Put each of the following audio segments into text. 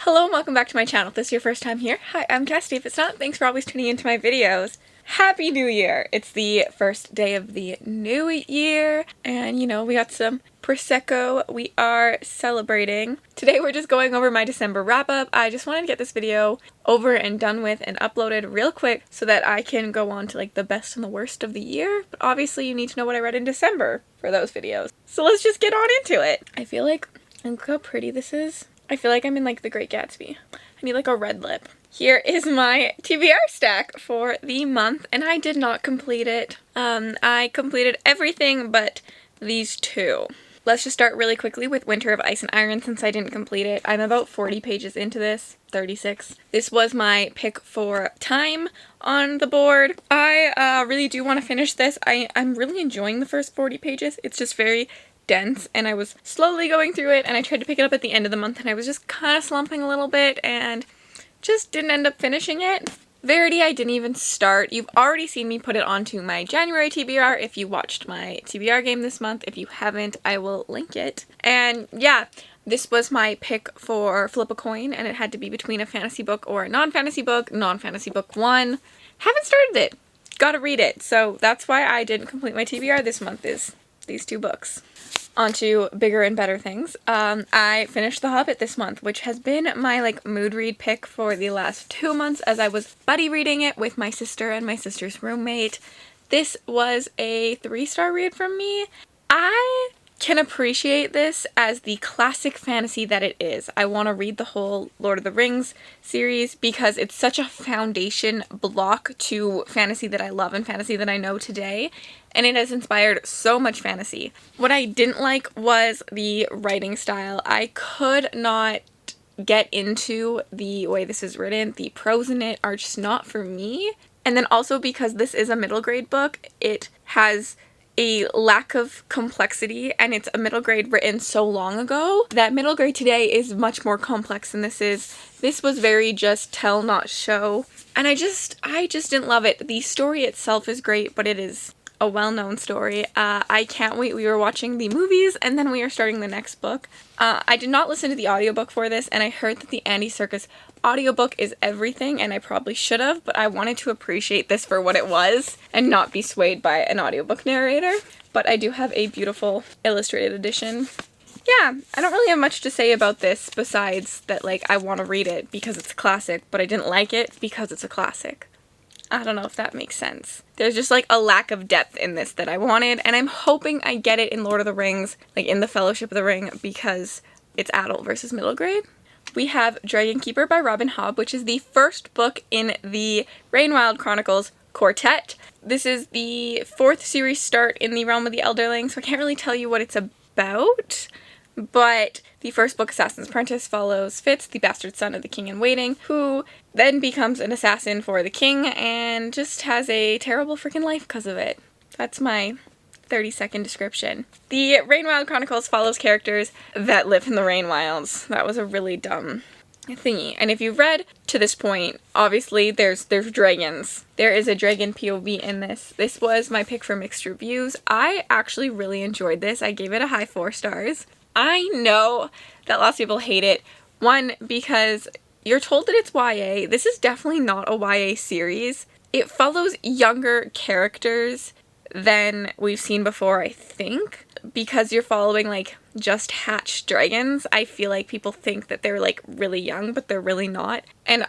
Hello and welcome back to my channel. If this is your first time here, hi, I'm Cassidy. If it's not, thanks for always tuning into my videos. Happy New Year! It's the first day of the new year, and you know, we got some Prosecco we are celebrating. Today we're just going over my December wrap-up. I just wanted to get this video over and done with and uploaded real quick so that I can go on to like the best and the worst of the year. But obviously you need to know what I read in December for those videos. So let's just get on into it. I feel like, look how pretty this is. I feel like I'm in like The Great Gatsby. I need like a red lip. Here is my TBR stack for the month, and I did not complete it. I completed everything but these two. Let's just start really quickly with Winter of Ice and Iron since I didn't complete it. I'm about 40 pages into this, 36. This was my pick for time on the board. I really do want to finish this. I'm really enjoying the first 40 pages. It's just very dense, and I was slowly going through it, and I tried to pick it up at the end of the month, and I was just kind of slumping a little bit, and just didn't end up finishing it. Verity, I didn't even start. You've already seen me put it onto my January TBR if you watched my TBR game this month. If you haven't, I will link it. And yeah, this was my pick for Flip a Coin, and it had to be between a fantasy book or a non-fantasy book. Non-fantasy book won. Haven't started it. Gotta read it. So that's why I didn't complete my TBR this month, is these two books. On to bigger and better things. I finished The Hobbit this month, which has been my like mood read pick for the last 2 months as I was buddy reading it with my sister and my sister's roommate. This was a 3-star read from me. I can appreciate this as the classic fantasy that it is. I want to read the whole Lord of the Rings series because it's such a foundation block to fantasy that I love and fantasy that I know today, and it has inspired so much fantasy. What I didn't like was the writing style. I could not get into the way this is written. The prose in it are just not for me. And then also because this is a middle grade book, it has a lack of complexity, and it's a middle grade written so long ago that middle grade today is much more complex than this is. This was very just tell, not show, and I just didn't love it. The story itself is great, but it is a well-known story. I can't wait. We were watching the movies, and then we are starting the next book. I did not listen to the audiobook for this, and I heard that the Andy Serkis audiobook is everything, and I probably should have, but I wanted to appreciate this for what it was and not be swayed by an audiobook narrator. But I do have a beautiful illustrated edition. Yeah, I don't really have much to say about this besides that, like, I want to read it because it's a classic, but I didn't like it because it's a classic. I don't know if that makes sense. There's just like a lack of depth in this that I wanted, and I'm hoping I get it in Lord of the Rings, like in the Fellowship of the Ring, because it's adult versus middle grade. We have Dragon Keeper by Robin Hobb, which is the first book in the Rainwild Chronicles quartet. This is the 4th series start in the Realm of the Elderling, so I can't really tell you what it's about. But the first book, Assassin's Apprentice, follows Fitz, the bastard son of the king in waiting, who then becomes an assassin for the king and just has a terrible freaking life because of it. That's my 30-second description. The Rainwild Chronicles follows characters that live in the Rainwilds. That was a really dumb thingy. And if you've read to this point, obviously there's dragons. There is a dragon POV in this. This was my pick for mixed reviews. I actually really enjoyed this. I gave it a high 4 stars. I know that lots of people hate it. One, because you're told that it's YA. This is definitely not a YA series. It follows younger characters than we've seen before, I think. Because you're following like just hatched dragons, I feel like people think that they're like really young, but they're really not. And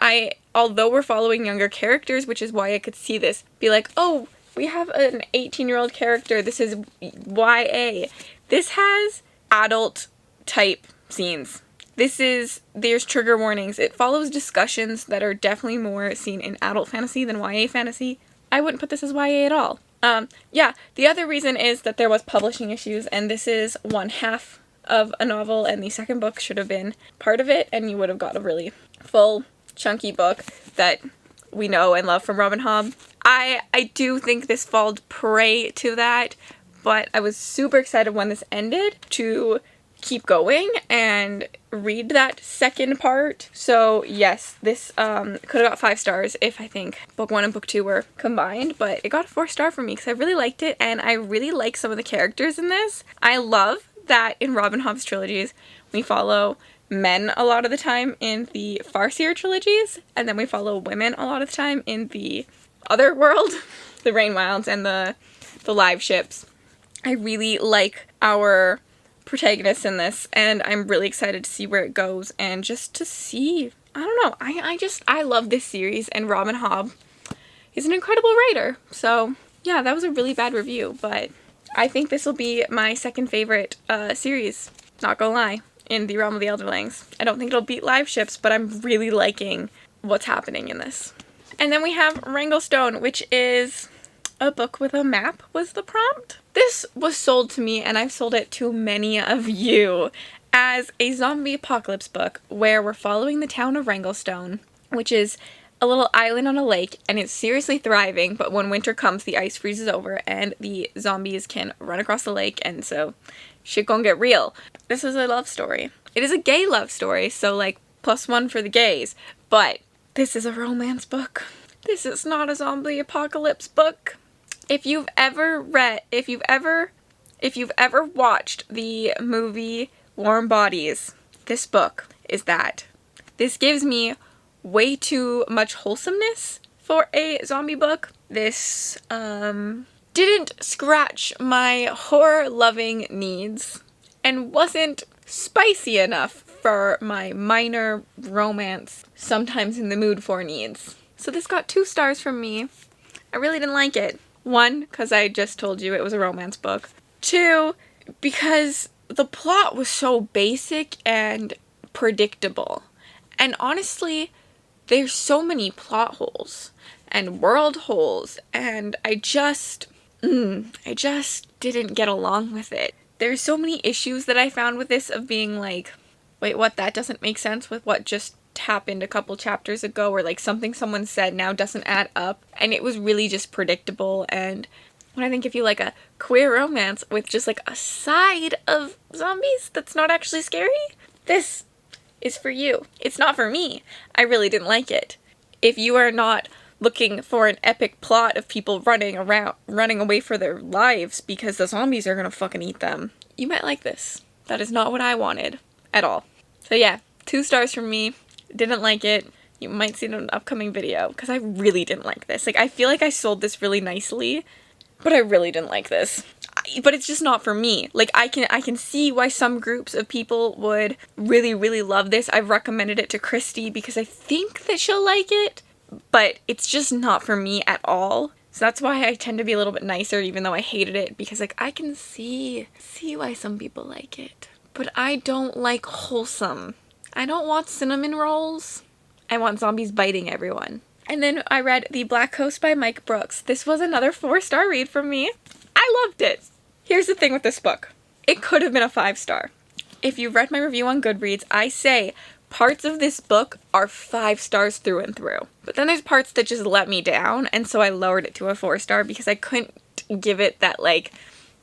although we're following younger characters, which is why I could see this, be like, oh, we have an 18-year-old character, this is YA. This has adult type scenes. There's trigger warnings. It follows discussions that are definitely more seen in adult fantasy than YA fantasy. I wouldn't put this as YA at all. Yeah, the other reason is that there was publishing issues, and this is 1/2 of a novel, and the second book should have been part of it, and you would have got a really full, chunky book that we know and love from Robin Hobb. I do think this falled prey to that, but I was super excited when this ended to keep going and read that second part. So yes, this could have got 5 stars if I think book 1 and book 2 were combined, but it got a 4-star for me because I really liked it, and I really like some of the characters in this. I love that in Robin Hobb's trilogies we follow men a lot of the time in the Farseer trilogies, and then we follow women a lot of the time in the other world, the Rain Wilds and the live ships. I really like our protagonists in this, and I'm really excited to see where it goes, and just to see, I don't know, I love this series, and Robin Hobb is an incredible writer. So yeah, that was a really bad review, but I think this will be my second favorite series, not gonna lie, in the Realm of the Elderlings. I don't think it'll beat Live Ships, but I'm really liking what's happening in this. And then we have Wranglestone, which is a book with a map was the prompt. This was sold to me, and I've sold it to many of you, as a zombie apocalypse book where we're following the town of Wranglestone, which is a little island on a lake, and it's seriously thriving, but when winter comes, the ice freezes over, and the zombies can run across the lake, and so shit gonna get real. This is a love story. It is a gay love story, so like +1 for the gays, but this is a romance book. This is not a zombie apocalypse book. If you've ever watched the movie Warm Bodies, this book is that. This gives me way too much wholesomeness for a zombie book. This didn't scratch my horror-loving needs and wasn't spicy enough for my minor romance, sometimes in the mood for needs. So this got 2 stars from me. I really didn't like it. 1, because I just told you it was a romance book. 2, because the plot was so basic and predictable. And honestly, there's so many plot holes and world holes, and I just didn't get along with it. There's so many issues that I found with this of being like, wait, what, that doesn't make sense with what just happened a couple chapters ago, or like something someone said now doesn't add up, and it was really just predictable. And when I think if you like a queer romance with just like a side of zombies that's not actually scary, this is for you. It's not for me. I really didn't like it. If you are not looking for an epic plot of people running away for their lives because the zombies are gonna fucking eat them, you might like this. That is not what I wanted at all. So yeah, 2 stars from me. Didn't like it. You might see it in an upcoming video, because I really didn't like this. Like, I feel like I sold this really nicely, but I really didn't like this. But it's just not for me. Like, I can see why some groups of people would really, really love this. I've recommended it to Christy because I think that she'll like it, but it's just not for me at all. So that's why I tend to be a little bit nicer, even though I hated it, because like I can see why some people like it. But I don't like wholesome. I don't want cinnamon rolls. I want zombies biting everyone. And then I read The Black Coast by Mike Brooks. This was another 4-star read from me. I loved it. Here's the thing with this book. It could have been a 5-star. If you've read my review on Goodreads, I say parts of this book are 5 stars through and through. But then there's parts that just let me down, and so I lowered it to a 4-star because I couldn't give it that, like,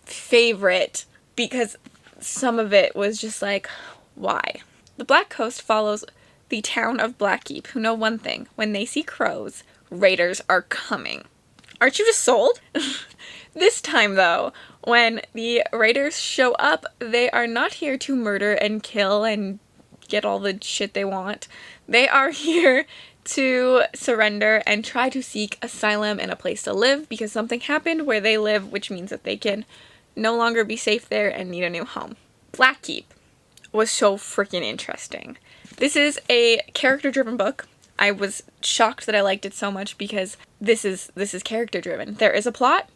favorite, because some of it was just like, why? The Black Coast follows the town of Blackkeep, who know one thing: when they see crows, raiders are coming. Aren't you just sold? This time, though, when the raiders show up, they are not here to murder and kill and get all the shit they want. They are here to surrender and try to seek asylum and a place to live, because something happened where they live, which means that they can no longer be safe there and need a new home. Blackkeep was so freaking interesting. This is a character-driven book. I was shocked that I liked it so much because this is character-driven. There is a plot.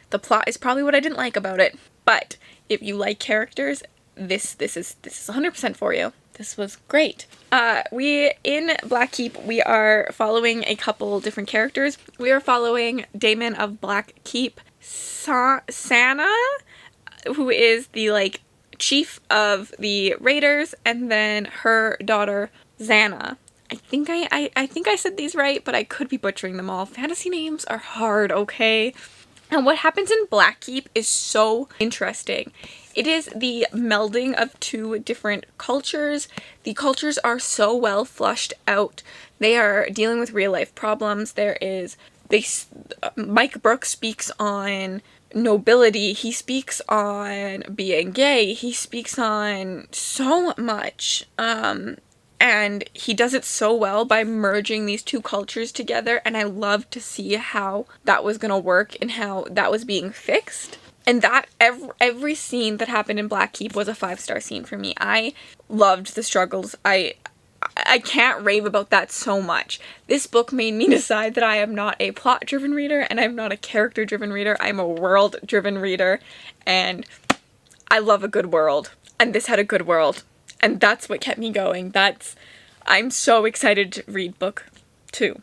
The plot is probably what I didn't like about it. But if you like characters, this is 100% for you. This was great. In Blackkeep, we are following a couple different characters. We are following Damon of Blackkeep, Sana, who is the, like, chief of the raiders, and then her daughter, Xana. I think I said these right, but I could be butchering them all. Fantasy names are hard, okay? And what happens in Blackkeep is so interesting. It is the melding of 2 different cultures. The cultures are so well flushed out. They are dealing with real life problems. Mike Brooks speaks on nobility, he speaks on being gay, he speaks on so much, and he does it so well by merging these two cultures together, and I loved to see how that was gonna work and how that was being fixed. And that every scene that happened in Blackkeep was a 5-star scene for me. I loved the struggles. I can't rave about that so much. This book made me decide that I am not a plot-driven reader and I'm not a character-driven reader. I'm a world-driven reader, and I love a good world. And this had a good world. And that's what kept me going. I'm so excited to read book 2.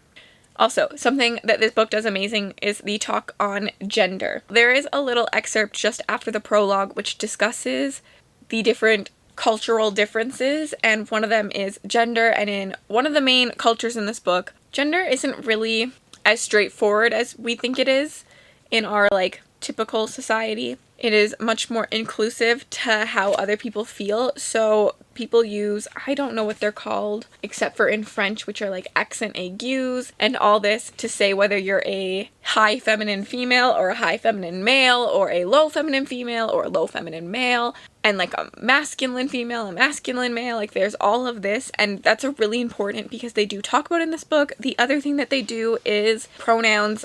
Also, something that this book does amazing is the talk on gender. There is a little excerpt just after the prologue which discusses the different cultural differences, and one of them is gender, and in one of the main cultures in this book, gender isn't really as straightforward as we think it is in our, like, typical society. It is much more inclusive to how other people feel, so people use, I don't know what they're called, except for in French, which are like accent aigus, and all this to say whether you're a high feminine female or a high feminine male, or a low feminine female or a low feminine male, and like a masculine female, a masculine male, like there's all of this, and that's a really important because they do talk about it in this book. The other thing that they do is pronouns.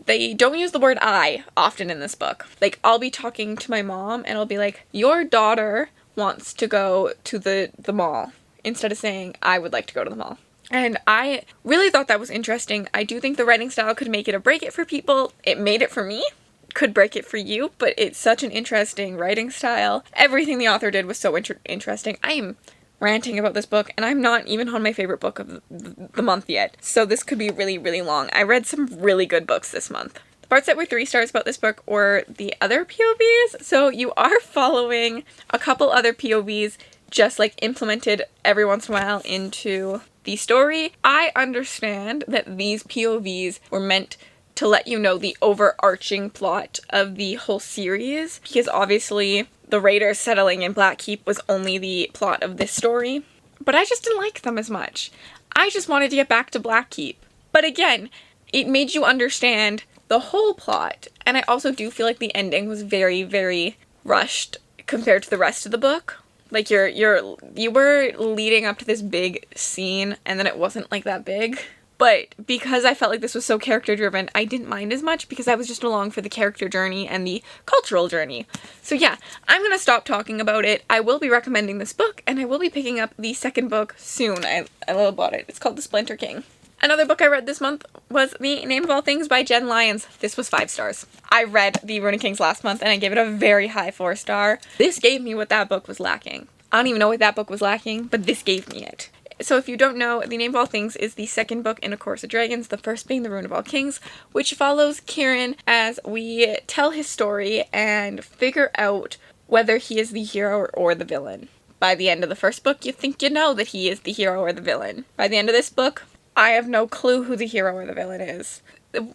They don't use the word I often in this book. Like, I'll be talking to my mom and I'll be like, your daughter wants to go to the mall, instead of saying, I would like to go to the mall. And I really thought that was interesting. I do think the writing style could make it or break it for people. It made it for me. Could break it for you, but it's such an interesting writing style. Everything the author did was so interesting. I am ranting about this book, and I'm not even on my favorite book of the month yet, so this could be really, really long. I read some really good books this month. The parts that were 3 stars about this book were the other POVs, so you are following a couple other POVs just like implemented every once in a while into the story. I understand that these POVs were meant to let you know the overarching plot of the whole series, because obviously the raiders settling in Blackkeep was only the plot of this story, but I just didn't like them as much. I just wanted to get back to Blackkeep. But again, it made you understand the whole plot, and I also do feel like the ending was very, very rushed compared to the rest of the book. Like, you were leading up to this big scene, and then it wasn't like that big. But because I felt like this was so character-driven, I didn't mind as much because I was just along for the character journey and the cultural journey. So yeah, I'm gonna stop talking about it. I will be recommending this book, and I will be picking up the second book soon. I love bought it. It's called The Splinter King. Another book I read this month was The Name of All Things by Jen Lyons. This was 5 stars. I read The Ruined Kings last month, and I gave it a very high 4-star. This gave me what that book was lacking. I don't even know what that book was lacking, but this gave me it. So if you don't know, The Name of All Things is the second book in A Course of Dragons, the first being The Ruin of All Kings, which follows Kieran as we tell his story and figure out whether he is the hero or the villain. By the end of the first book, you think you know that he is the hero or the villain. By the end of this book, I have no clue who the hero or the villain is.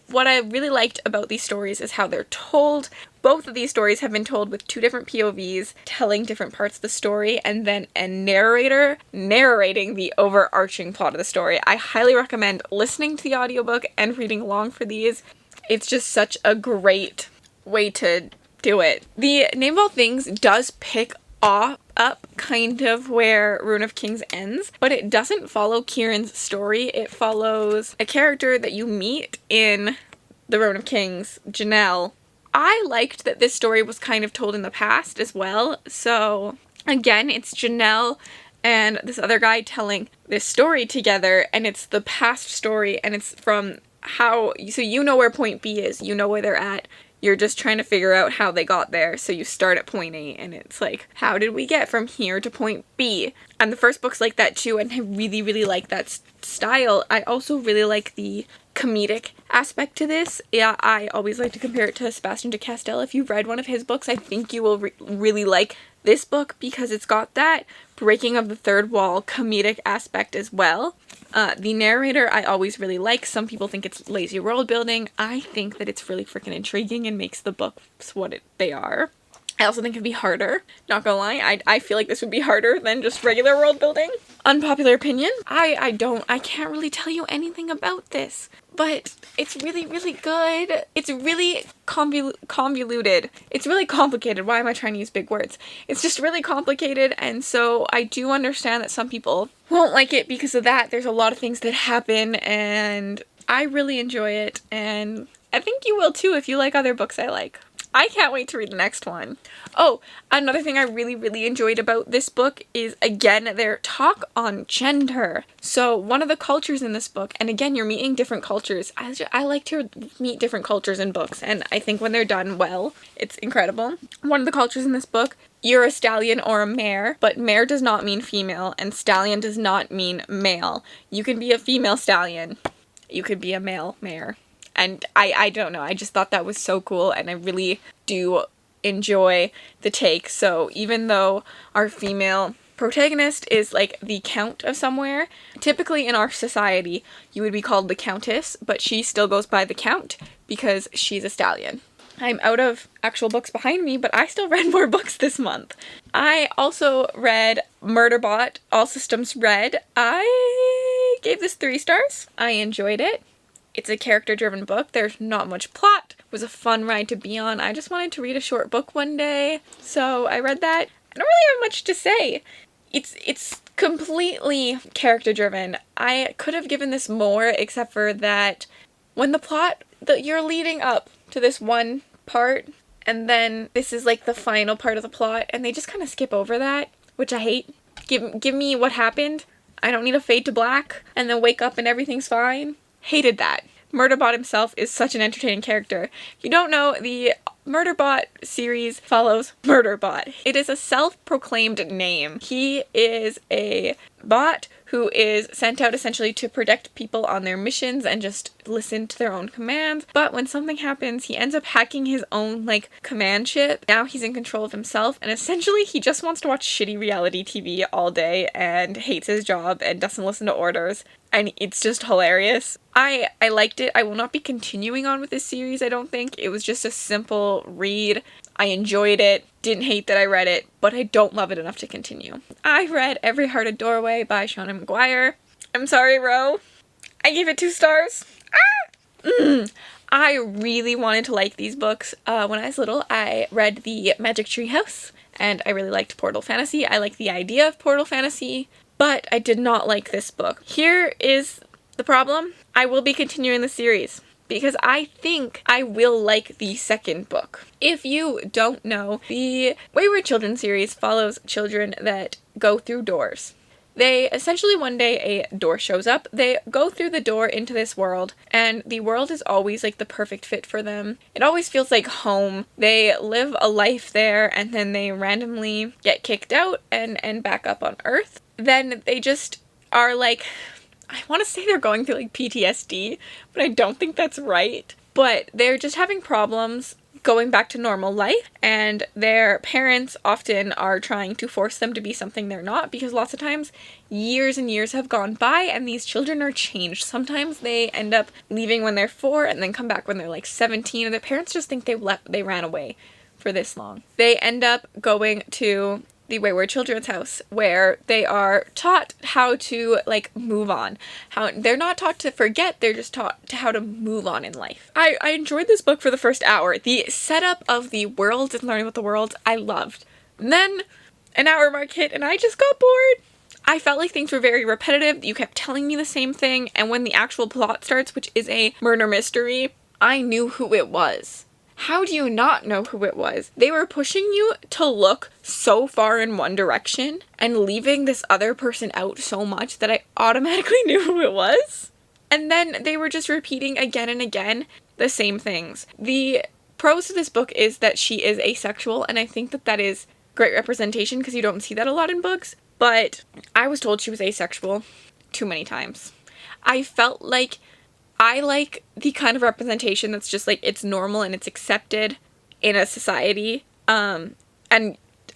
What I really liked about these stories is how they're told. Both of these stories have been told with 2 different POVs, telling different parts of the story, and then a narrator narrating the overarching plot of the story. I highly recommend listening to the audiobook and reading along for these. It's just such a great way to do it. The Name of All Things does pick up kind of where Ruin of Kings ends, but it doesn't follow Kieran's story. It follows a character that you meet in The Ruin of Kings, Janelle. I liked that this story was kind of told in the past as well, so again, it's Janelle and this other guy telling this story together, and it's the past story, and it's from how, so you know where point B is, you know where they're at. You're just trying to figure out how they got there, so you start at point A, and it's like, how did we get from here to point B? And the first book's like that too, and I really, really like that style. I also really like the comedic aspect to this. Yeah, I always like to compare it to Sebastian de Castell. If you've read one of his books, I think you will really like this book because it's got that breaking of the third wall comedic aspect as well. The narrator I always really like. Some people think it's lazy world building. I think that it's really freaking intriguing and makes the books what they are. I also think it'd be harder. Not gonna lie, I feel like this would be harder than just regular world building. Unpopular opinion, I can't really tell you anything about this, but it's really, really good. It's really convoluted. It's really complicated. Why am I trying to use big words? It's just really complicated, and so I do understand that some people won't like it because of that. There's a lot of things that happen, and I really enjoy it, and I think you will too if you like other books I like. I can't wait to read the next one. Oh, another thing I really, really enjoyed about this book is, again, their talk on gender. So one of the cultures in this book, and again, you're meeting different cultures. I like to meet different cultures in books, and I think when they're done well, it's incredible. One of the cultures in this book, you're a stallion or a mare, but mare does not mean female, and stallion does not mean male. You can be a female stallion. You could be a male mare. And I don't know, I just thought that was so cool, and I really do enjoy the take. So even though our female protagonist is like the count of somewhere, typically in our society you would be called the countess, but she still goes by the count because she's a stallion. I'm out of actual books behind me, but I still read more books this month. I also read Murderbot, All Systems Red. I gave this 3 stars. I enjoyed it. It's a character-driven book. There's not much plot. It was a fun ride to be on. I just wanted to read a short book one day, so I read that. I don't really have much to say. It's completely character-driven. I could have given this more, except for that when the plot, you're leading up to this one part, and then this is like the final part of the plot, and they just kind of skip over that, which I hate. Give me what happened. I don't need a fade to black, and then wake up and everything's fine. Hated that. Murderbot himself is such an entertaining character. If you don't know, the Murderbot series follows Murderbot. It is a self-proclaimed name. He is a bot who is sent out essentially to protect people on their missions and just listen to their own commands. But when something happens, he ends up hacking his own, like, command chip. Now he's in control of himself, and essentially he just wants to watch shitty reality TV all day and hates his job and doesn't listen to orders. And it's just hilarious. I liked it. I will not be continuing on with this series, I don't think. It was just a simple read. I enjoyed it. Didn't hate that I read it, but I don't love it enough to continue. I read Every Hearted Doorway by Shauna McGuire. I'm sorry, Ro. I gave it 2 stars. I really wanted to like these books. When I was little, I read the Magic Tree House, and I really liked Portal Fantasy. I like the idea of Portal Fantasy, but I did not like this book. Here is the problem. I will be continuing the series because I think I will like the second book. If you don't know, the Wayward Children series follows children that go through doors. They essentially, one day a door shows up, they go through the door into this world, and the world is always like the perfect fit for them. It always feels like home. They live a life there, and then they randomly get kicked out and end back up on Earth. Then they just are like, I want to say they're going through like PTSD, but I don't think that's right. But they're just having problems going back to normal life, and their parents often are trying to force them to be something they're not, because lots of times years and years have gone by and these children are changed. Sometimes they end up leaving when they're 4 and then come back when they're like 17, and their parents just think they ran away for this long. They end up going to the Wayward Children's house, where they are taught how to, like, move on. They're not taught to forget, they're just taught how to move on in life. I enjoyed this book for the first hour. The setup of the world and learning about the world, I loved. And then an hour mark hit and I just got bored. I felt like things were very repetitive. You kept telling me the same thing, and when the actual plot starts, which is a murder mystery, I knew who it was. How do you not know who it was? They were pushing you to look so far in one direction and leaving this other person out so much that I automatically knew who it was. And then they were just repeating again and again the same things. The pros to this book is that she is asexual, and I think that that is great representation because you don't see that a lot in books. But I was told she was asexual too many times. I felt like I like the kind of representation that's just like, it's normal and it's accepted in a society. And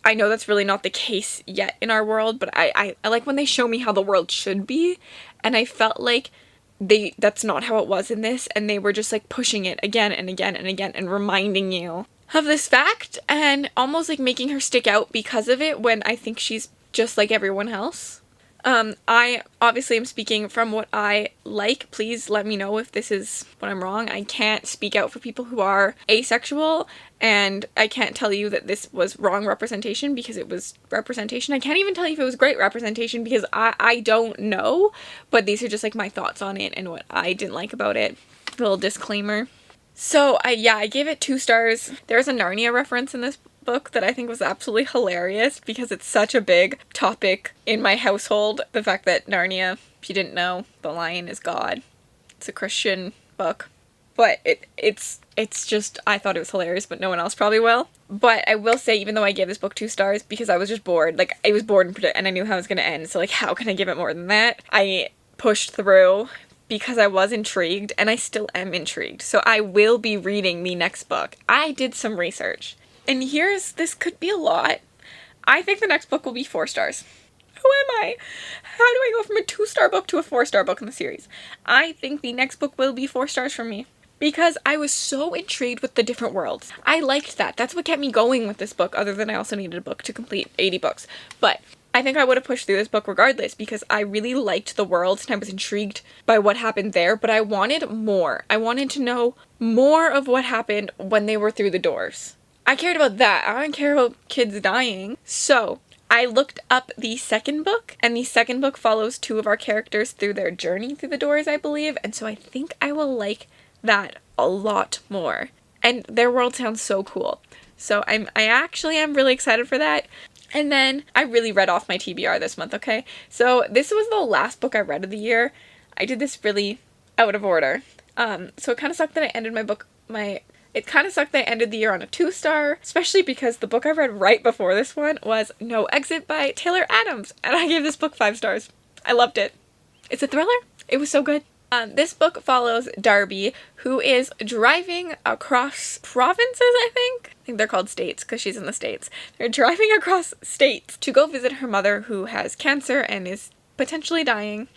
I know that's really not the case yet in our world, but I like when they show me how the world should be. And I felt like that's not how it was in this. And they were just like pushing it again and again and again and reminding you. of this fact and almost like making her stick out because of it when I think she's just like everyone else. I obviously am speaking from what I like. Please let me know if this is what I'm wrong. I can't speak out for people who are asexual, and I can't tell you that this was wrong representation because it was representation. I can't even tell you if it was great representation because I don't know, but these are just like my thoughts on it and what I didn't like about it. Little disclaimer. So I gave it 2 stars. There's a Narnia reference in this book that I think was absolutely hilarious because it's such a big topic in my household. The fact that Narnia, if you didn't know, the lion is God. It's a Christian book. But it's just, I thought it was hilarious, but no one else probably will. But I will say, even though I gave this book 2 stars because I was just bored, like, I was bored and I knew how it was going to end, so like, how can I give it more than that? I pushed through because I was intrigued, and I still am intrigued. So I will be reading the next book. I did some research. And this could be a lot. I think the next book will be 4 stars. Who am I? How do I go from a 2-star book to a 4-star book in the series? I think the next book will be 4 stars for me. Because I was so intrigued with the different worlds. I liked that. That's what kept me going with this book, other than I also needed a book to complete 80 books. But I think I would have pushed through this book regardless because I really liked the worlds and I was intrigued by what happened there, but I wanted more. I wanted to know more of what happened when they were through the doors. I cared about that. I didn't care about kids dying. So I looked up the second book, and the second book follows 2 of our characters through their journey through the doors, I believe, and so I think I will like that a lot more. And their world sounds so cool. So I actually am really excited for that. And then I really read off my TBR this month, okay? So this was the last book I read of the year. I did this really out of order. So it kind of sucked that I ended It kind of sucked that I ended the year on a 2-star, especially because the book I read right before this one was No Exit by Taylor Adams, and I gave this book 5 stars. I loved it. It's a thriller. It was so good. This book follows Darby, who is driving across provinces, I think they're called states because she's in the States. They're driving across states to go visit her mother who has cancer and is potentially dying,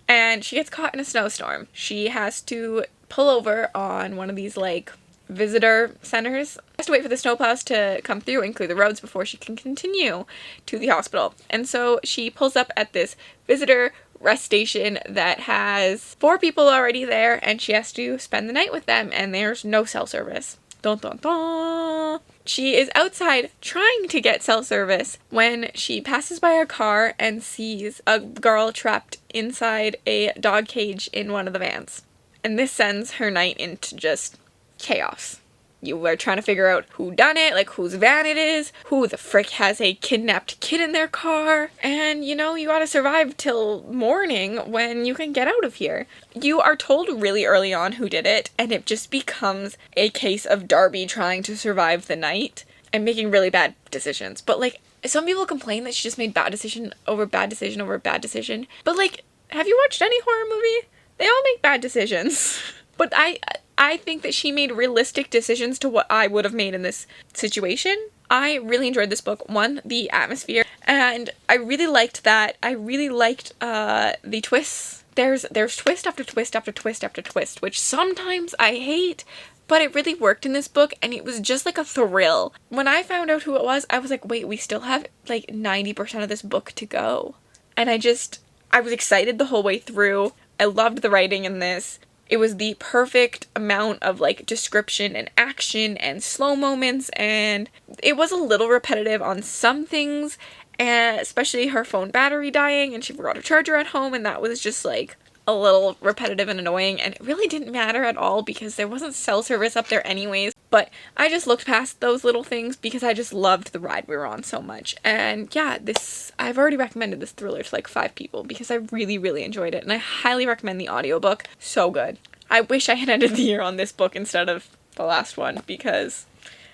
and she gets caught in a snowstorm. She has to pull over on one of these, like, visitor centers. She has to wait for the snowplows to come through and clear the roads before she can continue to the hospital. And so she pulls up at this visitor rest station that has 4 people already there, and she has to spend the night with them, and there's no cell service. Dun dun dun! She is outside trying to get cell service when she passes by a car and sees a girl trapped inside a dog cage in one of the vans. And this sends her night into just chaos. You are trying to figure out who done it, like whose van it is, who the frick has a kidnapped kid in their car, and you gotta survive till morning when you can get out of here. You are told really early on who did it, and it just becomes a case of Darby trying to survive the night and making really bad decisions. But like, some people complain that she just made bad decision over bad decision over bad decision, but like, have you watched any horror movie? They all make bad decisions. But I think that she made realistic decisions to what I would have made in this situation. I really enjoyed this book. 1, the atmosphere, and I really liked that. I really liked the twists. There's twist after twist after twist after twist, which sometimes I hate, but it really worked in this book, and it was just like a thrill. When I found out who it was, I was like, wait, we still have like 90% of this book to go. And I was excited the whole way through. I loved the writing in this. It was the perfect amount of like description and action and slow moments, and it was a little repetitive on some things, and especially her phone battery dying and she forgot her charger at home, and that was just like a little repetitive and annoying, and it really didn't matter at all because there wasn't cell service up there anyways. But I just looked past those little things because I just loved the ride we were on so much. And yeah, I've already recommended this thriller to like 5 people because I really, really enjoyed it, and I highly recommend the audiobook. So good. I wish I had ended the year on this book instead of the last one because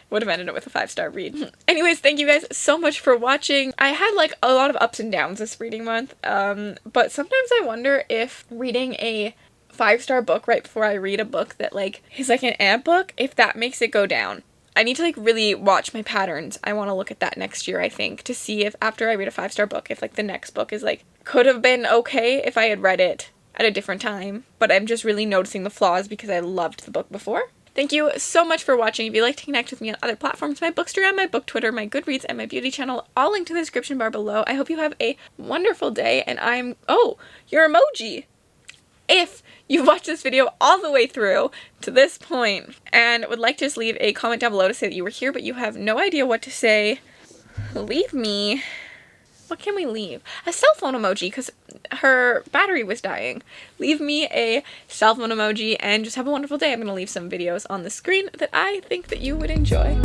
would have ended it with a 5-star read. Anyways, thank you guys so much for watching. I had like a lot of ups and downs this reading month, but sometimes I wonder if reading a 5-star book right before I read a book that like is like an amp book, if that makes it go down. I need to like really watch my patterns. I want to look at that next year, I think, to see if after I read a 5-star book, if like the next book is like, could have been okay if I had read it at a different time, but I'm just really noticing the flaws because I loved the book before. Thank you so much for watching. If you'd like to connect with me on other platforms, my Bookstagram, my Book Twitter, my Goodreads, and my beauty channel, all linked in the description bar below. I hope you have a wonderful day, and oh, your emoji! If you've watched this video all the way through to this point and would like to just leave a comment down below to say that you were here but you have no idea what to say, leave me... What can we leave? A cell phone emoji, because her battery was dying. Leave me a cell phone emoji and just have a wonderful day. I'm going to leave some videos on the screen that I think that you would enjoy.